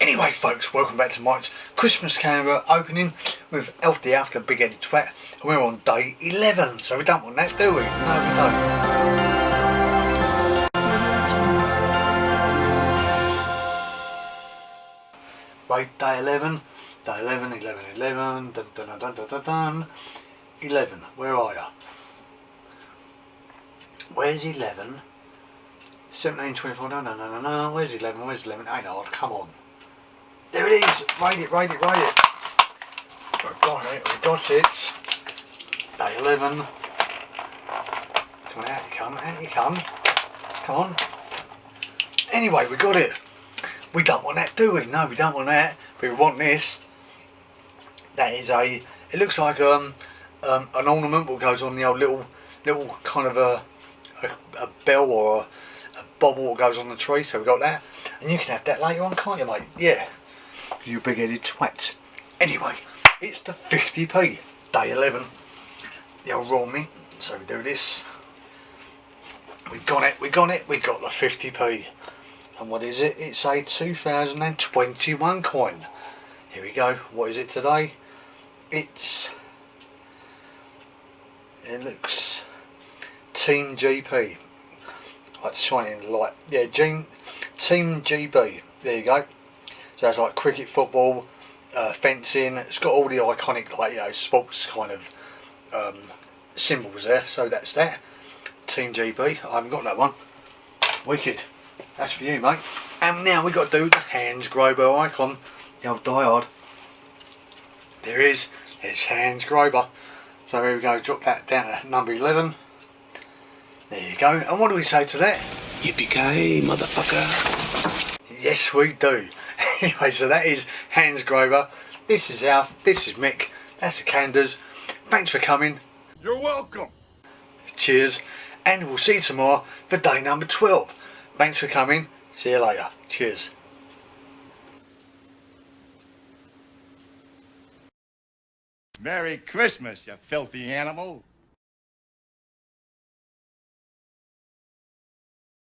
Anyway folks, welcome back to Mike's Christmas calendar opening with Alf the Elf, the big-headed twat, and we're on day 11, so we don't want that, do we? No, we don't. Right, day 11, 11, dun dun dun dun dun dun dun. 11, where are you? Where's 11? 17, 24, no, where's 11, where's 11? Ain't hard, come on. There it is, rate it. We've got it. Day 11. Come on, out you come. Come on. Anyway, we got it. We don't want that, do we? No, we don't want that. We want this. That is it looks like an ornament that goes on the old little kind of a bell or a bobble that goes on the tree, so we got that. And you can have that later on, can't you, mate? Yeah. You big-headed twat. Anyway, it's the 50p, day 11. The old raw mint. So we do this. We got it. We got the 50p. And what is it? It's a 2021 coin. Here we go. What is it today? It looks Team GP. Like shining light. Yeah, Team GB. There you go. So it's like cricket, football, fencing. It's got all the iconic, like, sports kind of symbols there. So that's that. Team GB. I haven't got that one. Wicked. That's for you, mate. And now we got to do the Hans Gruber icon. The old diehard. There is. There's Hans Gruber. So here we go. Drop that down to number 11. There you go. And what do we say to that? Yippee-ki-yay, motherfucker. Yes, we do. Anyway, so that is Hans Gruber. This is Alf. This is Mick. That's the Canders. Thanks for coming. You're welcome. Cheers. And we'll see you tomorrow for day number 12. Thanks for coming. See you later. Cheers. Merry Christmas, you filthy animal.